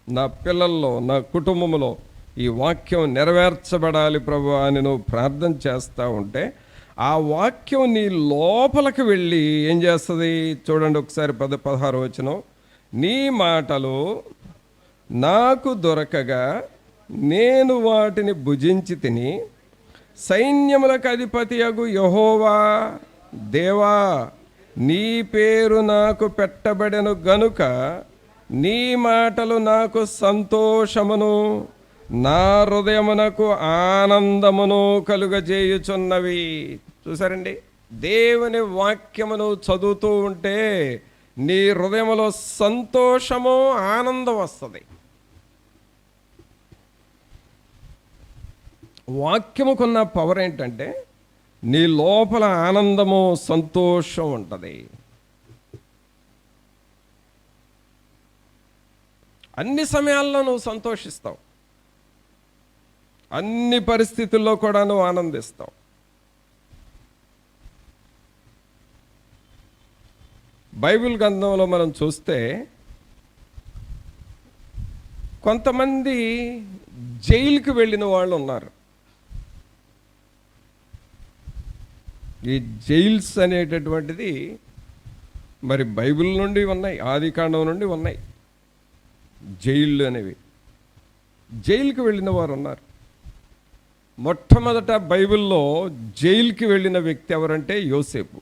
నా పిల్లల్లో, నా కుటుంబంలో ఈ వాక్యం నెరవేర్చబడాలి ప్రభు అని నువ్వు ప్రార్థన చేస్తూ ఉంటే ఆ వాక్యం నీ లోపలికి వెళ్ళి ఏం చేస్తుంది? చూడండి ఒకసారి 16 వచనం. నీ మాటలు నాకు దొరకగా నేను వాటిని భుజించి తిని, సైన్యములకు అధిపతియగు యెహోవా దేవా, నీ పేరు నాకు పెట్టబడెను గనుక నీ మాటలు నాకు సంతోషమును, నా హృదయమునకు ఆనందమును కలుగజేయుచున్నవి. చూసారండి, దేవుని వాక్యమును చదువుతూ ఉంటే నీ హృదయంలో సంతోషము, ఆనందం వస్తుంది. వాక్యముకున్న పవర్ ఏంటంటే నీ లోపల ఆనందము, సంతోషం ఉంటుంది. అన్ని సమయాల్లో నువ్వు సంతోషిస్తావు, అన్ని పరిస్థితుల్లో కూడా నువ్వు ఆనందిస్తావు. బైబిల్ గ్రంథంలో మనం చూస్తే కొంతమంది జైలుకి వెళ్ళిన వాళ్ళు ఉన్నారు. ఈ జైల్స్ అనేటటువంటిది మరి బైబిల్ నుండి ఉన్నాయి, ఆదికాండం నుండి ఉన్నాయి. జైళ్ళు అనేవి, జైలుకి వెళ్ళిన వారు ఉన్నారు. మొట్టమొదట బైబిల్లో జైలుకి వెళ్ళిన వ్యక్తి ఎవరంటే యోసేపు.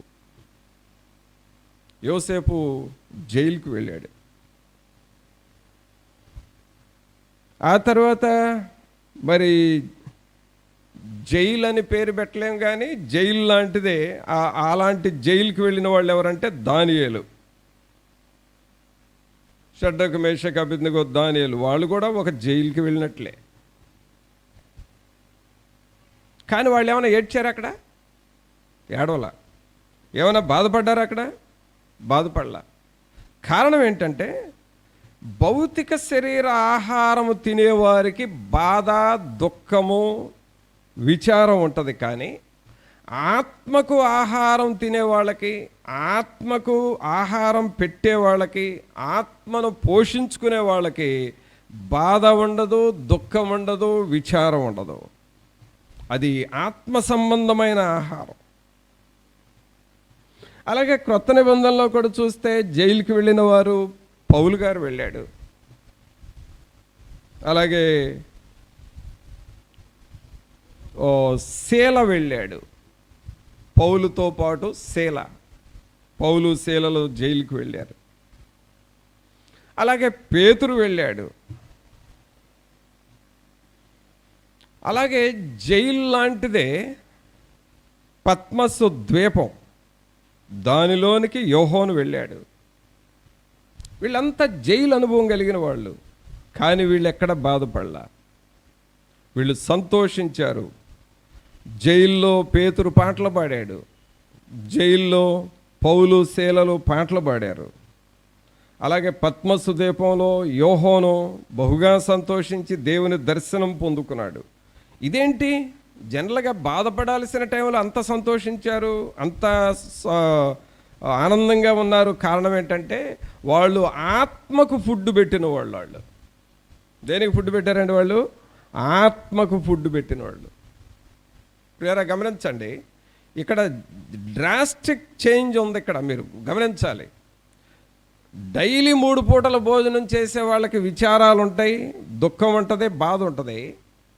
యోసేపు జైలుకి వెళ్ళాడు. ఆ తర్వాత మరి జైలు అని పేరు పెట్టలేం, కానీ జైలు లాంటిదే. అలాంటి జైలుకి వెళ్ళిన వాళ్ళు ఎవరంటే దానియేలు, షడ్రకు, మేషకు, అబేద్నెగో, దానియేలు. వాళ్ళు కూడా ఒక జైలుకి వెళ్ళినట్లే. కానీ వాళ్ళు ఏమైనా ఏడ్చారు అక్కడ? ఏడవలా. ఏమైనా బాధపడ్డారు అక్కడ? బాధపడలా. కారణం ఏంటంటే భౌతిక శరీర ఆహారము తినేవారికి బాధ, దుఃఖము, విచారం ఉంటుంది. కానీ ఆత్మకు ఆహారం తినేవాళ్ళకి, ఆత్మకు ఆహారం పెట్టే వాళ్ళకి, ఆత్మను పోషించుకునే వాళ్ళకి బాధ ఉండదు, దుఃఖం ఉండదు, విచారం ఉండదు. అది ఆత్మ సంబంధమైన ఆహారం. అలాగే క్రొత్త నిబంధనలో కూడా చూస్తే జైలుకి వెళ్ళిన వారు పౌలు గారు వెళ్ళాడు. అలాగే శీల వెళ్ళాడు, పౌలుతో పాటు శీల. పౌలు, శీలలు జైలుకి వెళ్ళారు. అలాగే పేతురు వెళ్ళాడు. అలాగే జైలు లాంటిదే పద్మసు ద్వీపం, దానిలోనికి యోహోను వెళ్ళాడు. వీళ్ళంతా జైలు అనుభవం కలిగిన వాళ్ళు, కానీ వీళ్ళు ఎక్కడ బాధపడలా, వీళ్ళు సంతోషించారు. జైల్లో పేతురు పాటలు పాడాడు, జైల్లో పౌలు, శీలలు పాటలు పాడారు. అలాగే పద్మసు ద్వీపంలో యోహోను బహుగా సంతోషించి దేవుని దర్శనం పొందుకున్నాడు. ఇదేంటి, జనరల్గా బాధపడాల్సిన టైంలో అంత సంతోషించారు, అంత ఆనందంగా ఉన్నారు. కారణం ఏంటంటే వాళ్ళు ఆత్మకు ఫుడ్ పెట్టిన వాళ్ళు. దేనికి ఫుడ్ పెట్టారండి? వాళ్ళు ఆత్మకు ఫుడ్ పెట్టిన వాళ్ళు. ప్రియరా గమనించండి, ఇక్కడ డ్రాస్టిక్ చేంజ్ ఉంది. ఇక్కడ మీరు గమనించాలి. డైలీ 3 పూటల భోజనం చేసే వాళ్ళకి విచారాలు ఉంటాయి, దుఃఖం ఉంటుంది, బాధ ఉంటుంది.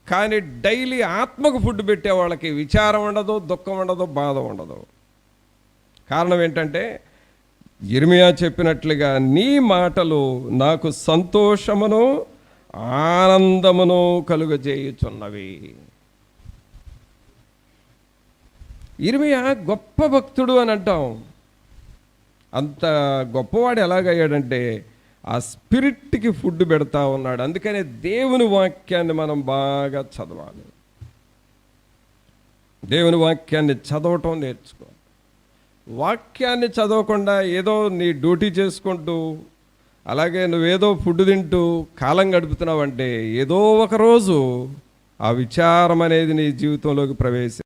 కానీ డైలీ ఆత్మకు ఫుడ్ పెట్టే వాళ్ళకి విచారం ఉండదు, దుఃఖం ఉండదు, బాధ ఉండదు. కారణం ఏంటంటే యిర్మీయా చెప్పినట్లుగా నీ మాటలు నాకు సంతోషమును, ఆనందమును కలుగజేయుచున్నవి. యిర్మీయా గొప్ప భక్తుడు అని అంటాం. అంత గొప్పవాడు ఎలాగయ్యాడంటే ఆ స్పిరిట్కి ఫుడ్ పెడతా ఉన్నాడు. అందుకనే దేవుని వాక్యాన్ని మనం బాగా చదవాలి. దేవుని వాక్యాన్ని చదవటం నేర్చుకో. వాక్యాన్ని చదవకుండా ఏదో నీ డ్యూటీ చేసుకుంటూ, అలాగే నువ్వేదో ఫుడ్ తింటూ కాలం గడుపుతున్నావంటే ఏదో ఒకరోజు ఆ విచారం అనేది నీ జీవితంలోకి ప్రవేశం.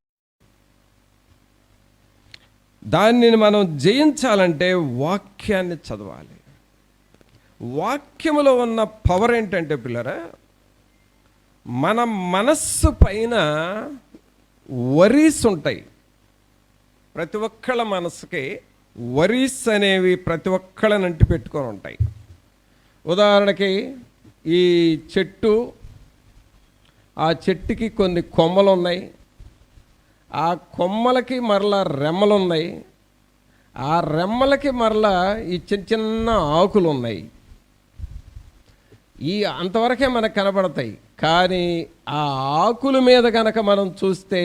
దాన్ని మనం జయించాలంటే వాక్యాన్ని చదవాలి. వాక్యములో ఉన్న పవర్ ఏంటంటే పిల్లరా, మన మనస్సు పైన వరీస్ ఉంటాయి. ప్రతి ఒక్కళ్ళ మనసుకి వరీస్ అనేవి ప్రతి ఒక్కళ్ళని అంటి పెట్టుకొని ఉంటాయి. ఉదాహరణకి ఈ చెట్టు, ఆ చెట్టుకి కొన్ని కొమ్మలు ఉన్నాయి, ఆ కొమ్మలకి మరలా రెమ్మలు ఉన్నాయి, ఆ రెమ్మలకి మరలా ఈ చిన్న చిన్న ఆకులు ఉన్నాయి. ఈ అంతవరకే మనకు కనబడతాయి. కానీ ఆ ఆకుల మీద కనుక మనం చూస్తే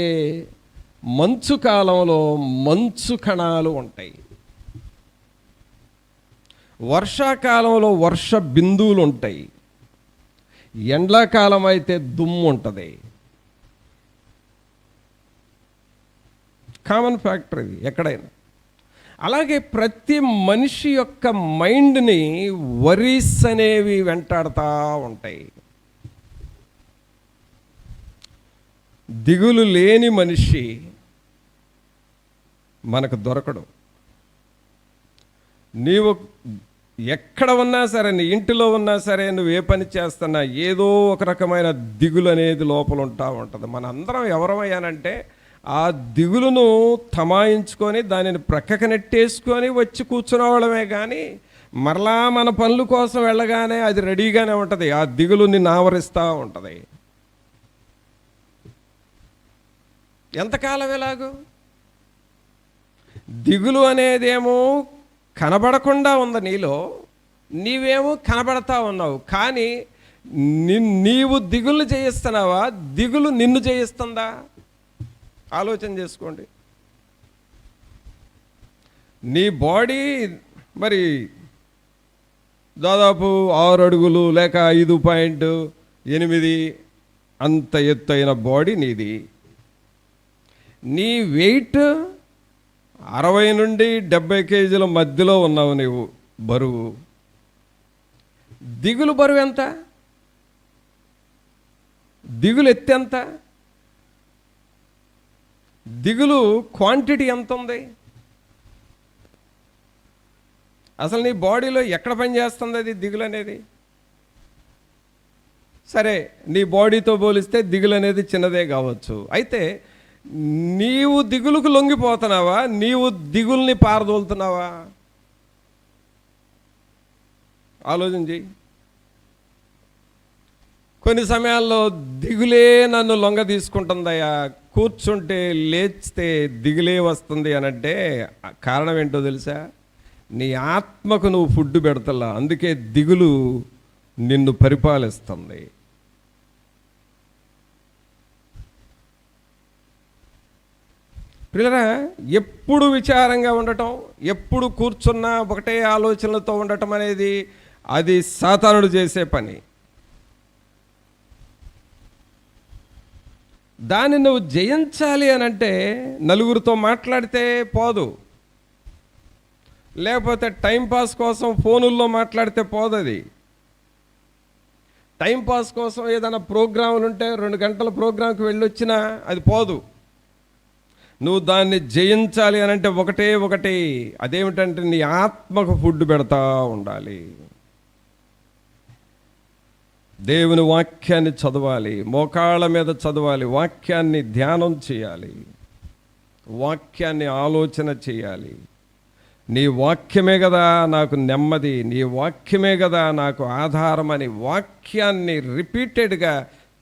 మంచు కాలంలో మంచు కణాలు ఉంటాయి, వర్షాకాలంలో వర్ష బిందువులు ఉంటాయి, ఎండాకాలం అయితే దుమ్ము ఉంటుంది. కామన్ ఫ్యాక్టర్ ఇది ఎక్కడైనా. అలాగే ప్రతి మనిషి యొక్క మైండ్ని వరీస్ అనేవి వెంటాడుతూ ఉంటాయి. దిగులు లేని మనిషి మనకు దొరకడు. నీవు ఎక్కడ ఉన్నా సరే, నీ ఇంటిలో ఉన్నా సరే, నువ్వు ఏ పని చేస్తున్నా ఏదో ఒక రకమైన దిగులు అనేది లోపల ఉంటుంది. మనందరం ఎవరమయ్యానంటే ఆ దిగులును తమాయించుకొని దానిని ప్రక్కకు నెట్టేసుకొని వచ్చి కూర్చునే వాళ్ళమే. కానీ మరలా మన పనుల కోసం వెళ్ళగానే అది రెడీగానే ఉంటుంది, ఆ దిగులు నిన్ను ఆవరిస్తూ ఉంటుంది. ఎంతకాలం ఎలాగూ దిగులు అనేదేమో కనబడకుండా ఉంది నీలో, నీవేమో కనబడతా ఉన్నావు. కానీ నీవు దిగులు చేయిస్తున్నావా, దిగులు నిన్ను చేయిస్తుందా? ఆలోచన చేసుకోండి. నీ బాడీ మరి దాదాపు 6 అడుగులు లేక 5.8 అంత ఎత్తైన బాడీ నీది. నీ వెయిట్ 60 నుండి 70 కేజీల మధ్యలో ఉన్నావు నీవు బరువు. దిగులు బరువు ఎంత? దిగులు ఎత్తు ఎంత? దిగులు క్వాంటిటీ ఎంత ఉంది? అసలు నీ బాడీలో ఎక్కడ పనిచేస్తుంది అది దిగులు అనేది? సరే, నీ బాడీతో పోలిస్తే దిగులు అనేది చిన్నదే కావచ్చు. అయితే నీవు దిగులుకు లొంగిపోతున్నావా, నీవు దిగుల్ని పారదోలుతున్నావా? ఆలోచన చెయ్యి. కొన్ని సమయాల్లో దిగులే నన్ను లొంగ తీసుకుంటుందయ్యా, కూర్చుంటే లేస్తే దిగులే వస్తుంది అని అంటే కారణం ఏంటో తెలుసా? నీ ఆత్మకు నువ్వు ఫుడ్ పెడతలా, అందుకే దిగులు నిన్ను పరిపాలిస్తుంది. పిల్లరా, ఎప్పుడు విచారంగా ఉండటం, ఎప్పుడు కూర్చున్నా ఒకటే ఆలోచనలతో ఉండటం అనేది అది సాతానుడు చేసే పని. దాన్ని నువ్వు జయించాలి అని అంటే నలుగురితో మాట్లాడితే పోదు, లేకపోతే టైంపాస్ కోసం ఫోనుల్లో మాట్లాడితే పోదు. అది టైంపాస్ కోసం ఏదైనా ప్రోగ్రాములు ఉంటే 2 గంటల ప్రోగ్రాంకి వెళ్ళొచ్చినా అది పోదు. నువ్వు దాన్ని జయించాలి అని అంటే ఒకటి, అదేమిటంటే నీ ఆత్మకు ఫుడ్ పెడతా ఉండాలి. దేవుని వాక్యాన్ని చదవాలి, మోకాళ్ళ మీద చదవాలి, వాక్యాన్ని ధ్యానం చేయాలి, వాక్యాన్ని ఆలోచన చేయాలి. నీ వాక్యమే కదా నాకు నెమ్మది, నీ వాక్యమే కదా నాకు ఆధారం అని వాక్యాన్ని రిపీటెడ్గా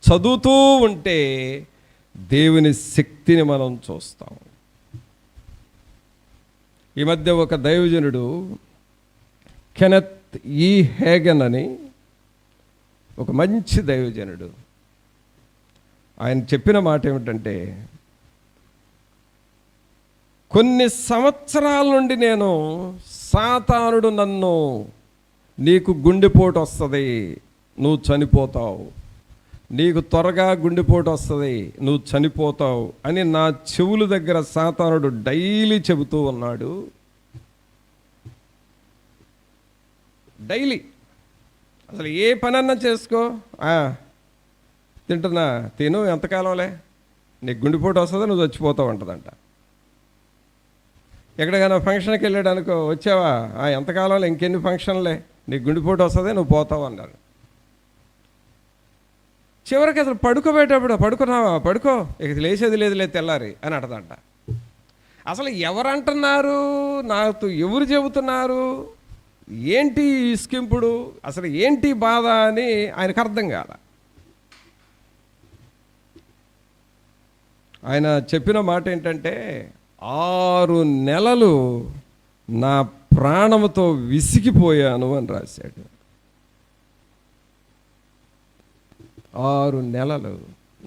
చదువుతూ ఉంటే దేవుని శక్తిని మనం చూస్తాం. ఈ మధ్య ఒక దైవజనుడు కెనెత్ ఈ హేగన్ అని ఒక మంచి దైవజనుడు, ఆయన చెప్పిన మాట ఏమిటంటే, కొన్ని సంవత్సరాల నుండి నేను సాతానుడు నన్ను నీకు గుండెపోటు వస్తుంది, నువ్వు చనిపోతావు, నీకు త్వరగా గుండెపోటు వస్తుంది, నువ్వు చనిపోతావు అని నా చెవుల దగ్గర సాతానుడు డైలీ చెబుతూ ఉన్నాడు. డైలీ అసలు ఏ పనన్నా చేసుకో, తింటున్నా తిను, ఎంతకాలంలే నీకు గుండెపోటు వస్తుంది, నువ్వు చచ్చిపోతావు అంటదంట. ఎక్కడికైనా ఫంక్షన్కి వెళ్ళాడనుకో, వచ్చావా, ఎంతకాలంలో ఇంకెన్ని ఫంక్షన్లే, నీకు గుండెపోటు వస్తుంది, నువ్వు పోతావు అన్నారు. చివరికి అసలు పడుకోబెట్టేటప్పుడు పడుకున్నావా, పడుకో, ఇక లేచేది లేదు తెల్లారి అని అంటదంట. అసలు ఎవరంటున్నారు, నాకు ఎవరు చెబుతున్నారు, ఏంటి ఇస్కింపుడు, అసలు ఏంటి బాధ అని ఆయనకు అర్థం కాల. ఆయన చెప్పిన మాట ఏంటంటే, 6 నెలలు నా ప్రాణముతో విసిగిపోయాను అని రాశాడు. 6 నెలలు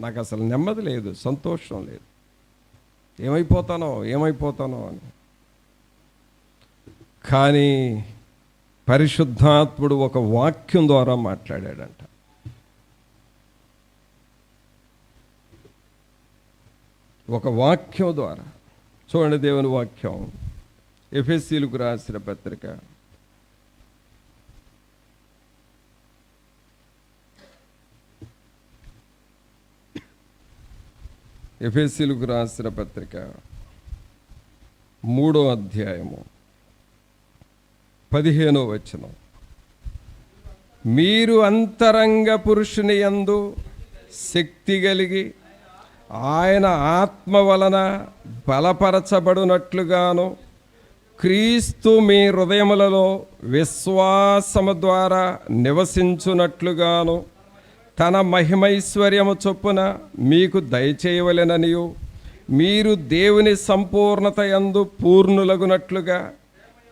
నాకు అసలు నెమ్మది లేదు, సంతోషం లేదు, ఏమైపోతానో అని. కానీ పరిశుద్ధాత్ముడు ఒక వాక్యం ద్వారా మాట్లాడాడంట. ఒక వాక్యం ద్వారా. చూడండి దేవుని వాక్యం, ఎఫెసీయులకు రాసిన పత్రిక 3వ అధ్యాయము 15వ వచనం. మీరు అంతరంగ పురుషుని యందు శక్తి కలిగి ఆయన ఆత్మ వలన బలపరచబడినట్లుగాను, క్రీస్తు మీ హృదయములలో విశ్వాసము ద్వారా నివసించునట్లుగాను తన మహిమైశ్వర్యము చొప్పున మీకు దయచేయవలెననియు, మీరు దేవుని సంపూర్ణత యందు పూర్ణులగునట్లుగా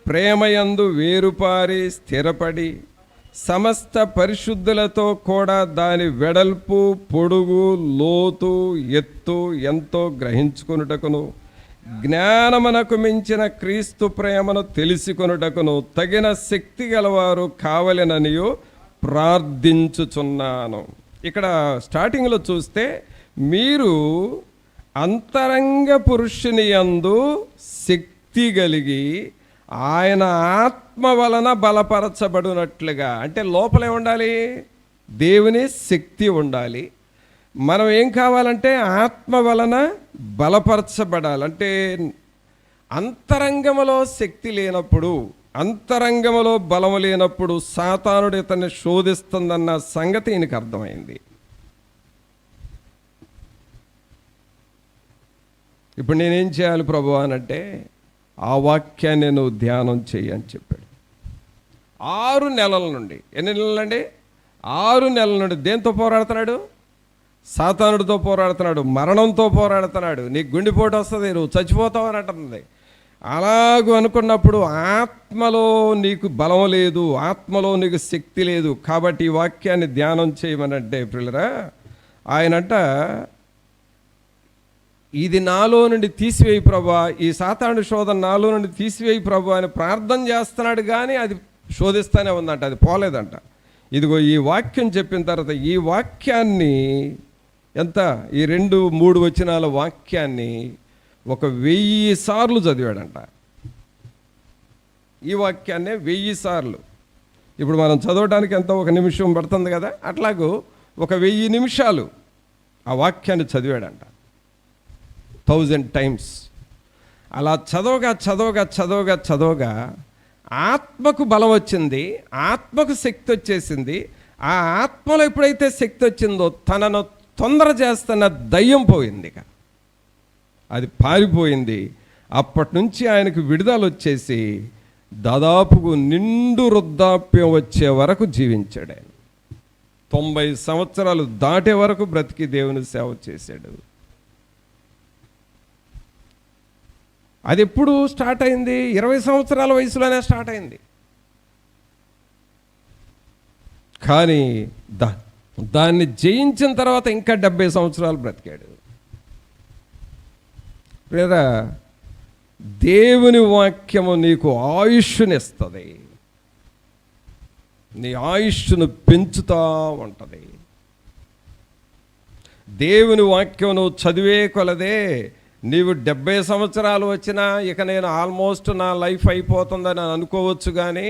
ప్రేమయందు వేరుపారి స్థిరపడి సమస్త పరిశుద్ధులతో కూడా దాని వెడల్పు, పొడుగు, లోతు, ఎత్తు ఎంతో గ్రహించుకొనుటకును, జ్ఞానమునకు మించిన క్రీస్తు ప్రేమను తెలుసుకొనుటకును తగిన శక్తి గలవారు కావలెననియు ప్రార్థించుచున్నాను. ఇక్కడ స్టార్టింగ్లో చూస్తే, మీరు అంతరంగ పురుషుని యందు శక్తి కలిగి ఆయన ఆత్మ వలన బలపరచబడినట్లుగా, అంటే లోపలే ఉండాలి, దేవుని శక్తి ఉండాలి. మనం ఏం కావాలంటే ఆత్మ వలన బలపరచబడాలి. అంటే అంతరంగములో శక్తి లేనప్పుడు, అంతరంగములో బలము లేనప్పుడు సాతానుడు ఇతన్ని శోధిస్తుందన్న సంగతి ఈయనకు అర్థమైంది. ఇప్పుడు నేనేం చేయాలి ప్రభు అనంటే, ఆ వాక్యాన్ని నువ్వు ధ్యానం చెయ్యి అని చెప్పాడు. 6 నెలల నుండి, ఎన్ని నెలలండి? 6 నెలల నుండి దేంతో పోరాడుతున్నాడు? సాతానుడితో పోరాడుతున్నాడు, మరణంతో పోరాడుతున్నాడు. నీకు గుండెపోటు వస్తుంది, నువ్వు చచ్చిపోతావు అని అంటుంది. అలాగూ అనుకున్నప్పుడు ఆత్మలో నీకు బలం లేదు, ఆత్మలో నీకు శక్తి లేదు. కాబట్టి ఈ వాక్యాన్ని ధ్యానం చేయమనంటే ప్రియులరా, ఆయనంట, ఇది నాలో నుండి తీసివేయి ప్రభా, ఈ సాతాను శోధన నాలో నుండి తీసివేయి ప్రభా అని ప్రార్థన చేస్తున్నాడు. కానీ అది శోధిస్తూనే ఉందంట, అది పోలేదంట. ఇదిగో ఈ వాక్యం చెప్పిన తర్వాత ఈ వాక్యాన్ని ఈ 2-3 వచనాల వాక్యాన్ని 1000 సార్లు చదివాడంట. ఈ వాక్యాన్నే 1000 సార్లు. ఇప్పుడు మనం చదవడానికి ఎంతో 1 నిమిషం పడుతుంది కదా, అట్లాగూ 1000 నిమిషాలు ఆ వాక్యాన్ని చదివాడంట, 1000 టైమ్స్. అలా చదవగా ఆత్మకు బలం వచ్చింది, ఆత్మకు శక్తి వచ్చేసింది. ఆ ఆత్మలో ఎప్పుడైతే శక్తి వచ్చిందో తనను తొందర చేస్తున్న దయ్యం పోయింది, ఇక అది పారిపోయింది. అప్పటి నుంచి ఆయనకు విడుదల వచ్చేసి దాదాపుకు నిండు వృద్ధాప్యం వచ్చే వరకు జీవించాడు. ఆయన 90 సంవత్సరాలు దాటే వరకు బ్రతికి దేవుని సేవ చేశాడు. అది ఎప్పుడు స్టార్ట్ అయింది? 20 సంవత్సరాల వయసులోనే స్టార్ట్ అయింది. కానీ దాన్ని జయించిన తర్వాత ఇంకా 70 సంవత్సరాలు బ్రతికాడు. లేదా దేవుని వాక్యము నీకు ఆయుష్నిస్తుంది, నీ ఆయుష్ను పెంచుతూ ఉంటుంది. దేవుని వాక్యం నువ్వు చదివే కొలదే, నీవు 70 సంవత్సరాలు వచ్చినా ఇక నేను ఆల్మోస్ట్ నా లైఫ్ అయిపోతుందని అనుకోవచ్చు. కానీ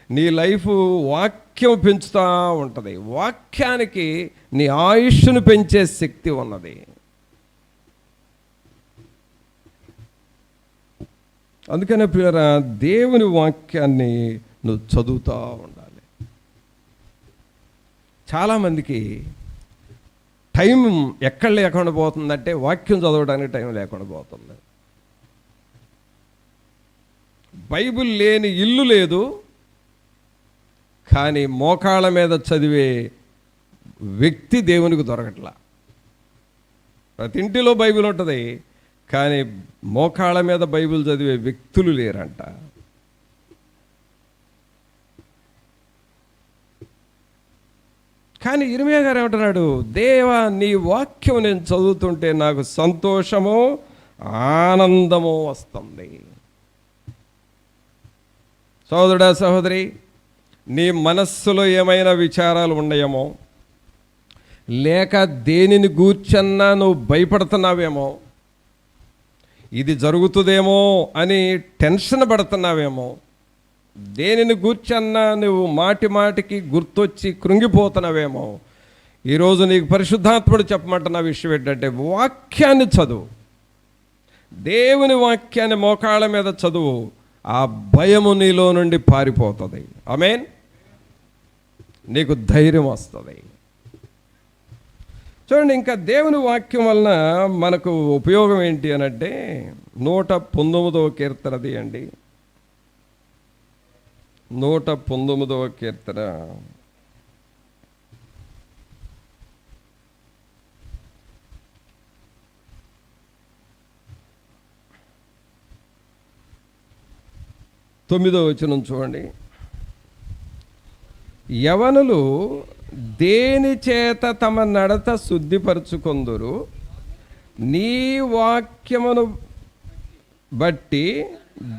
నీ లైఫ్ వాక్యం పెంచుతూ ఉంటుంది. వాక్యానికి నీ ఆయుష్ను పెంచే శక్తి ఉన్నది. అందుకనే ప్రియరా, దేవుని వాక్యాన్ని నువ్వు చదువుతూ ఉండాలి. చాలామందికి టైం ఎక్కడ లేకుండా పోతుందంటే వాక్యం చదవడానికి టైం లేకుండా పోతుంది. బైబిల్ లేని ఇల్లు లేదు, కానీ మోకాళ్ళ మీద చదివే వ్యక్తి దేవునికి దొరకట్లా. ప్రతి ఇంటిలో బైబిల్ ఉంటుంది, కానీ మోకాళ్ళ మీద బైబిల్ చదివే వ్యక్తులు లేరంట. కానీ ఇర్మీయా గారు ఏమంటున్నాడు? దేవా, నీ వాక్యం నేను చదువుతుంటే నాకు సంతోషము ఆనందము వస్తుంది. సోదరుడా, సహోదరి, నీ మనస్సులో ఏమైనా విచారాలు ఉన్నాయేమో, లేక దేనిని గూర్చన్నా నువ్వు భయపడుతున్నావేమో, ఇది జరుగుతుందేమో అని టెన్షన్ పడుతున్నావేమో, దేనిని గూర్చన్నా నువ్వు మాటి మాటికి గుర్తొచ్చి కృంగిపోతున్నావేమో, ఈరోజు నీకు పరిశుద్ధాత్ముడు చెప్పమంటున్న విషయం ఏంటంటే, వాక్యాన్ని చదువు. దేవుని వాక్యాన్ని మోకాళ్ళ మీద చదువు. ఆ భయము నీలో నుండి పారిపోతుంది. ఆమేన్. నీకు ధైర్యం వస్తుంది. చూడండి, ఇంకా దేవుని వాక్యం వలన మనకు ఉపయోగం ఏంటి అనంటే 119వ కీర్తనది అండి. 119వ కీర్తన 9వ వచనం చూడండి. యవనులు దేని చేత తమ నడత శుద్ధిపరచుకొందురు? నీ వాక్యమును బట్టి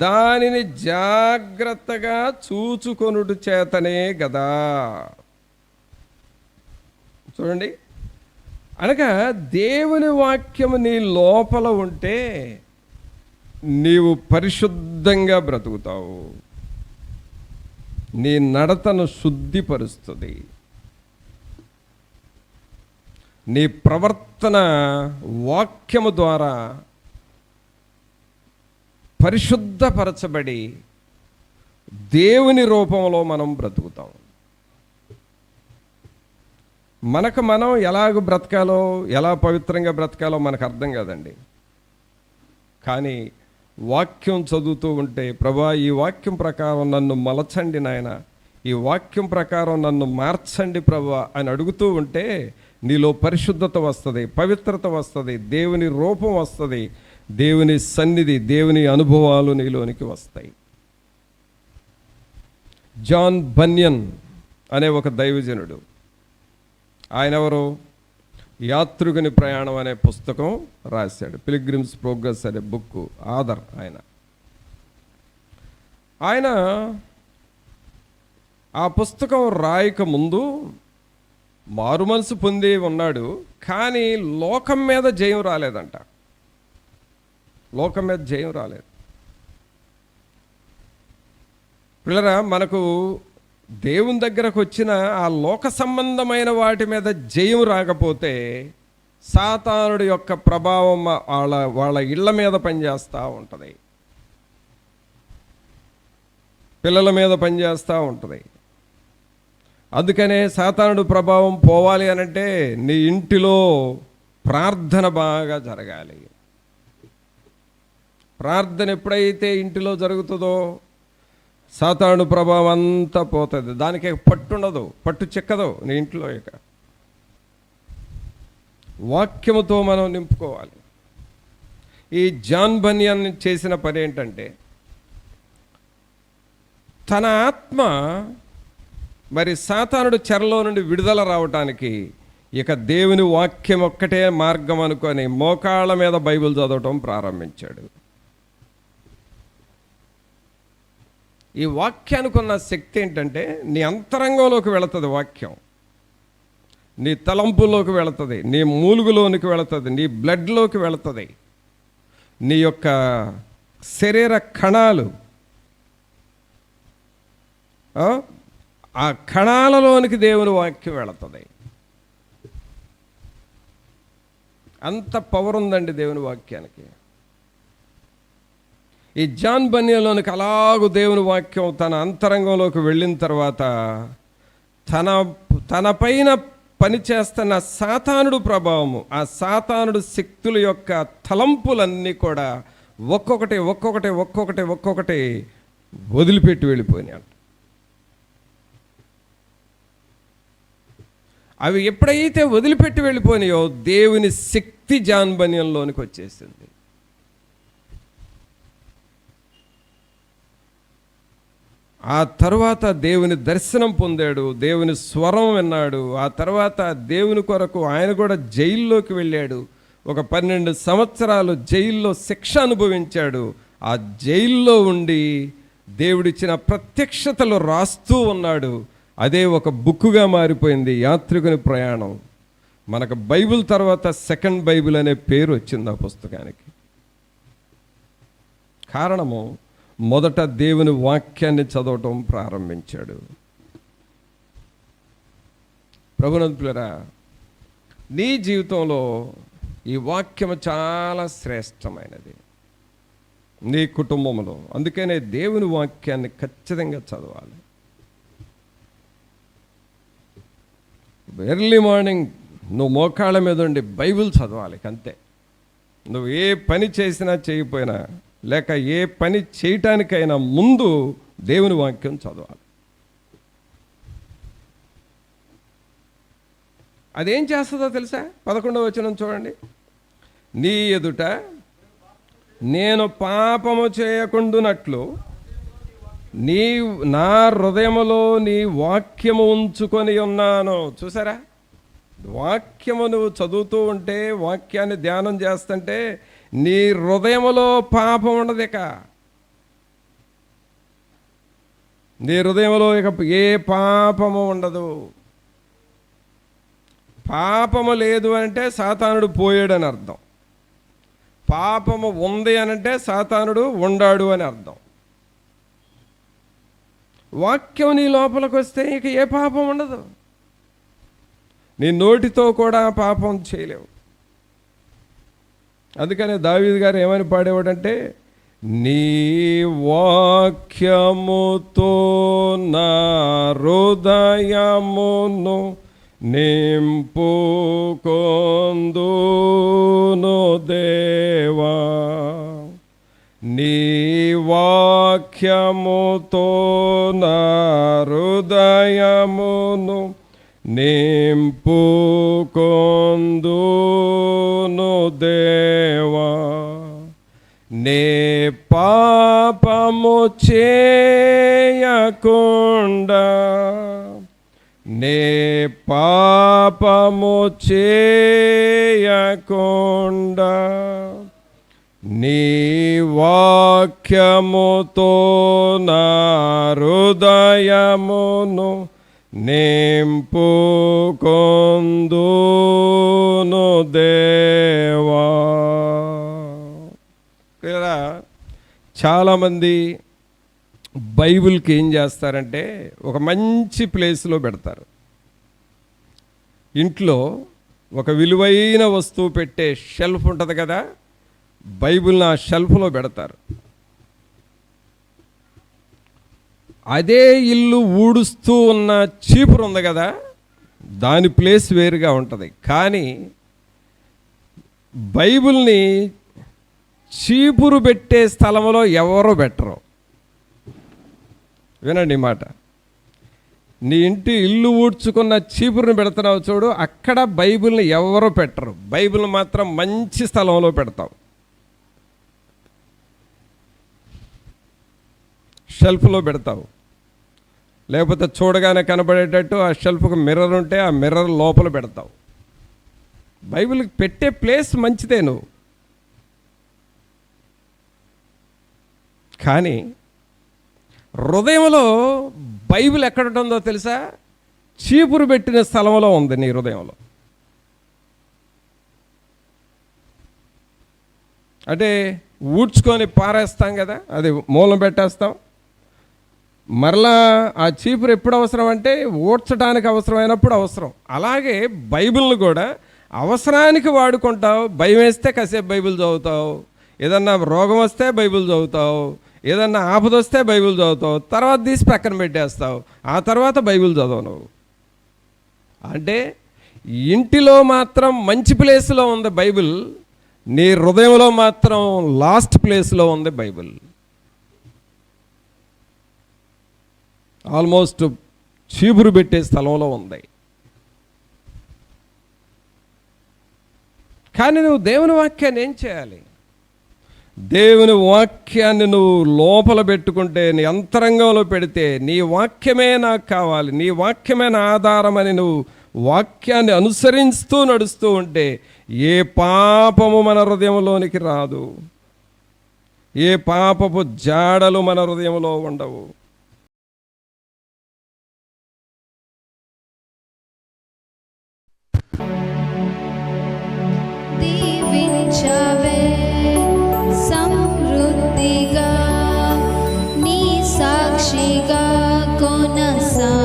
దానిని జాగ్రత్తగా చూచుకొనుట చేతనే గదా. చూడండి, అనగా దేవుని వాక్యము నీ లోపల ఉంటే నీవు పరిశుద్ధంగా బ్రతుకుతావు. నీ నడతను శుద్ధిపరుస్తుంది. నీ ప్రవర్తన వాక్యము ద్వారా పరిశుద్ధపరచబడి దేవుని రూపంలో మనం బ్రతుకుతాం. మనకు మనం ఎలాగ బ్రతకాలో, ఎలా పవిత్రంగా బ్రతకాలో మనకు అర్థం కాదండి. కానీ వాక్యం చదువుతూ ఉంటే, ప్రభా, ఈ వాక్యం ప్రకారం నన్ను మలచండి నాయన, ఈ వాక్యం ప్రకారం నన్ను మార్చండి ప్రభా అని అడుగుతూ ఉంటే నీలో పరిశుద్ధత వస్తుంది, పవిత్రత వస్తుంది, దేవుని రూపం వస్తుంది, దేవుని సన్నిధి, దేవుని అనుభవాలు నీలోనికి వస్తాయి. జాన్ బన్యన్ అనే ఒక దైవజనుడు, ఆయన ఎవరు? యాత్రికుని ప్రయాణం అనే పుస్తకం రాశాడు. పిల్గ్రిమ్స్ ప్రోగ్రెస్ అనే బుక్ ఆధర్ ఆయన ఆ పుస్తకం రాయక ముందు మారు మనసు పొంది ఉన్నాడు, కానీ లోకం మీద జయం రాలేదంట. లోకం మీద జయం రాలేదు. పిల్లరా, మనకు దేవుని దగ్గరకు వచ్చిన ఆ లోక సంబంధమైన వాటి మీద జయం రాకపోతే సాతానుడి యొక్క ప్రభావం వాళ్ళ ఇళ్ల మీద పనిచేస్తూ ఉంటుంది, పిల్లల మీద పనిచేస్తూ ఉంటుంది. అందుకనే సాతానుడి ప్రభావం పోవాలి అనంటే నీ ఇంటిలో ప్రార్థన బాగా జరగాలి. ప్రార్థన ఎప్పుడైతే ఇంటిలో జరుగుతుందో సాతాను ప్రభావం అంతా పోతుంది. దానికి పట్టుండదు, పట్టు చిక్కదు నీ ఇంట్లో. ఇక వాక్యముతో మనం నింపుకోవాలి. ఈ జాన్ బన్యన్ చేసిన పని ఏంటంటే, తన ఆత్మ మరి సాతానుడు చెరలో నుండి విడుదల రావటానికి ఇక దేవుని వాక్యం ఒక్కటే మార్గం అనుకొని మోకాళ్ళ మీద బైబిల్ చదవటం ప్రారంభించాడు. ఈ వాక్యానికి ఉన్న శక్తి ఏంటంటే, నీ అంతరంగంలోకి వెళుతుంది వాక్యం, నీ తలంపులోకి వెళుతుంది, నీ మూలుగులోనికి వెళుతుంది, నీ బ్లడ్లోకి వెళుతుంది, నీ యొక్క శరీర కణాలు, ఆ కణాలలోనికి దేవుని వాక్యం వెళుతుంది. అంత పవర్ ఉందండి దేవుని వాక్యానికి. ఈ జాన్ బన్యన్లోనికి అలాగూ దేవుని వాక్యం తన అంతరంగంలోకి వెళ్ళిన తర్వాత తన పైన పనిచేస్తున్న సాతానుడు ప్రభావము, ఆ సాతానుడు శక్తుల యొక్క తలంపులన్నీ కూడా ఒక్కొక్కటి వదిలిపెట్టి వెళ్ళిపోయినాయి. అవి ఎప్పుడైతే వదిలిపెట్టి వెళ్ళిపోయినాయో దేవుని శక్తి జాన్బన్యంలోనికి వచ్చేసింది. ఆ తర్వాత దేవుని దర్శనం పొందాడు, దేవుని స్వరం విన్నాడు. ఆ తర్వాత దేవుని కొరకు ఆయన కూడా జైల్లోకి వెళ్ళాడు. ఒక 12 సంవత్సరాలు జైల్లో శిక్ష అనుభవించాడు. ఆ జైల్లో ఉండి దేవుడిచ్చిన ప్రత్యక్షతలు రాస్తూ ఉన్నాడు. అదే ఒక బుక్కుగా మారిపోయింది, యాత్రికుని ప్రయాణం. మనకు బైబిల్ తర్వాత సెకండ్ బైబిల్ అనే పేరు వచ్చింది ఆ పుస్తకానికి. కారణము, మొదట దేవుని వాక్యాన్ని చదవటం ప్రారంభించాడు. ప్రభునంతులారా, నీ జీవితంలో ఈ వాక్యము చాలా శ్రేష్టమైనది, నీ కుటుంబంలో. అందుకనే దేవుని వాక్యాన్ని ఖచ్చితంగా చదవాలి. ఎర్లీ మార్నింగ్ నువ్వు మోకాళ్ళ మీద ఉండి బైబిల్ చదవాలి అంతే. నువ్వు ఏ పని చేసినా చేయకపోయినా, లేక ఏ పని చేయటానికైనా ముందు దేవుని వాక్యం చదవాలి. అదేం చేస్తుందో తెలుసా? 11వ వచనం చూడండి. నీ ఎదుట నేను పాపము చేయకుండునట్లు నా హృదయములో నీ వాక్యము ఉంచుకొని ఉన్నాను. చూసారా? వాక్యము నువ్వు చదువుతూ ఉంటే, వాక్యాన్ని ధ్యానం చేస్తుంటే నీ హృదయములో పాపం ఉండదు. నీ హృదయంలో ఇక ఏ పాపము ఉండదు. పాపము లేదు అంటే సాతానుడు పోయాడని అర్థం. పాపము ఉంది అనంటే సాతానుడు ఉండాడు అని అర్థం. వాక్యం నీ లోపలికి వస్తే ఇక ఏ పాపం ఉండదు. నీ నోటితో కూడా పాపం చేయలేవు. అందుకనే దావీదు గారు ఏమని పాడేవాడంటే, నీ వాక్యముతో నా హృదయమును నింపుకొందును దేవా, నీ వాక్యముతో నా హృదయమును నింపుకొందును దేవా, నే పాపము చేయకుండా, నే పాపము చేయకుండా నీ వాక్యముతో నా హృదయమును నింపుకొందును దేవా. చాలామంది బైబిల్కి ఏం చేస్తారంటే, ఒక మంచి ప్లేస్లో పెడతారు. ఇంట్లో ఒక విలువైన వస్తువు పెట్టే షెల్ఫ్ ఉంటుంది కదా, బైబిల్ని ఆ షెల్ఫ్లో పెడతారు. అదే ఇల్లు ఊడుస్తూ ఉన్న చీపురు ఉంది కదా, దాని ప్లేస్ వేరుగా ఉంటుంది. కానీ బైబిల్ని చీపురు పెట్టే స్థలంలో ఎవరో పెట్టరు. వినండి ఈ మాట. నీ ఇంటి ఇల్లు ఊడ్చుకున్న చీపురుని పెడుతున్నావు చూడు, అక్కడ బైబిల్ని ఎవరో పెట్టరు. బైబిల్ని మాత్రం మంచి స్థలంలో పెడతావు. షెల్ఫ్లో పెడతావు. లేకపోతే చూడగానే కనబడేటట్టు ఆ షెల్ఫ్కి మిర్రర్ ఉంటే ఆ మిర్రర్ లోపల పెడతావు. బైబిల్కి పెట్టే ప్లేస్ మంచిదే నువ్వు. కానీ హృదయంలో బైబిల్ ఎక్కడ ఉంటుందో తెలుసా? చీపురు పెట్టిన స్థలంలో ఉంది నీ హృదయంలో. అంటే ఊడ్చుకొని పారేస్తాం కదా, అది మూలం పెట్టేస్తాం. మరలా ఆ చీపురు ఎప్పుడు అవసరం అంటే ఊడ్చడానికి అవసరమైనప్పుడు అవసరం. అలాగే బైబిల్ని కూడా అవసరానికి వాడుకుంటావు. భయం వేస్తే కాసేపు బైబిల్ చదువుతావు, ఏదన్నా రోగం వస్తే బైబిల్ చదువుతావు, ఏదన్నా ఆపద వస్తే బైబిల్ చదువుతావు, తర్వాత తీసి పక్కన పెట్టేస్తావు, ఆ తర్వాత బైబిల్ చదవవు నువ్వు. అంటే ఇంటిలో మాత్రం మంచి ప్లేస్లో ఉంది బైబిల్, నీ హృదయంలో మాత్రం లాస్ట్ ప్లేస్లో ఉంది బైబిల్. ఆల్మోస్ట్ చీపురు పెట్టే స్థలంలో ఉంది. కానీ నువ్వు దేవుని వాక్యాన్ని ఏం చేయాలి? దేవుని వాక్యాన్ని నువ్వు లోపల పెట్టుకుంటే, నీ అంతరంగంలో పెడితే, నీ వాక్యమే నాకు కావాలి, నీ వాక్యమే నా ఆధారమని నువ్వు వాక్యాన్ని అనుసరిస్తూ నడుస్తూ ఉంటే ఏ పాపము మన హృదయంలోనికి రాదు, ఏ పాపపు జాడలు మన హృదయంలో ఉండవు. దీవించవే సమృద్ధిగా, నీ సాక్షిగా కొనసాగమని,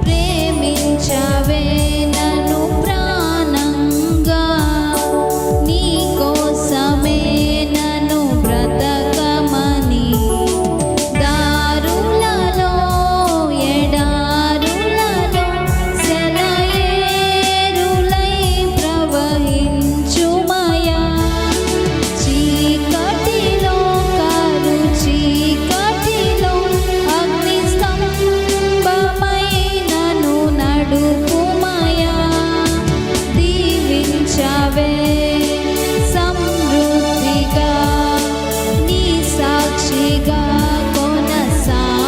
ప్రేమించవే నన్ను ప్రాణంగా, నీ కోసమే నన్ను బ్రతకమని, దారులలో ఎడారులలో సెలయేరులై ప్రవహించుమయా, చీకటిలో కారు చీకటిలో అగ్ని స్తంభమై నన్ను నడుపుమయా, దీవించవే సమృద్ధిగా, నీ సాక్షిగా కొనసాగమని,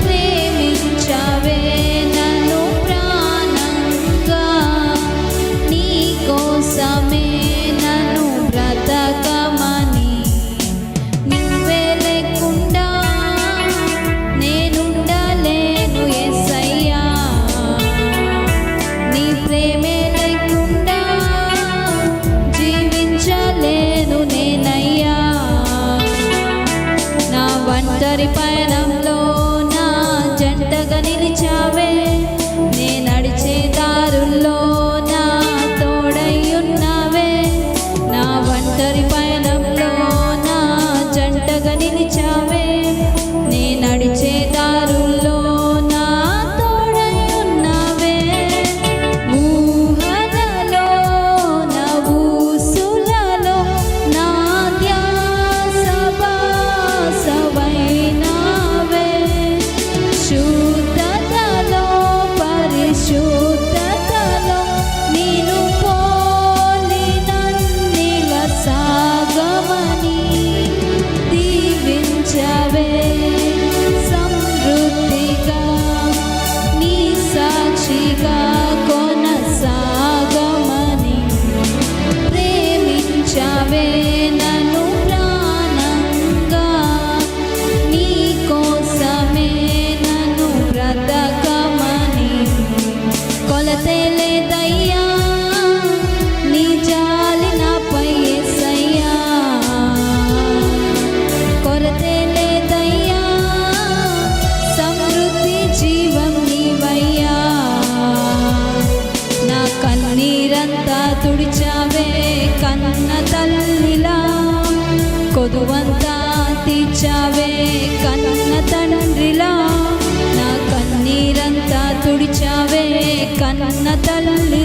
ప్రేమించవే నన్ను ప్రాణంగా, నీ కోసమే నన్ను బ్రతకమని, నీవే లేకుండా నేనుండలేను యేసయ్యా, నీ ప్రేమే లేకుండా జీవించలేను నేనయ్యా, నా ఒంటరి పయనంలో నా జంటగా నిలిచావే, నే నడిచే దారుల్లో నా తోడై ఉన్నావే, నా ఒంటరి పయనంలో నా జంటగా నిలిచావే, నే నడిచే దారుల్లో నా తోడై ఉన్నావే, ఊహలలో నా ఊసులలో నా ధ్యాస బాసవైనావే, శుద్ధతలో పరిశుద్ధతలో నీను పోలి నన్నిల సాగమని, దీవించవే సమృద్ధిగా, నీ సాక్షిగా కొనసాగమని, ప్రేమించవే నన్ను ప్రాణంగా, నీ కోసమే నన్ను బ్రతకమని, కొలతే లేదయ్యా నీ జాలి నాపై యేసయ్యా, కొరతే లేదయ్యా సమృద్ధి జీవం నీవయ్యా, నా కన్నీరంతా తుడిచావే కన్న తల్లిలా, కొదువంతా తీర్చావే కన్న తండ్రిలా, నా కన్నీరంతా తుడిచావే కన్న తల్లి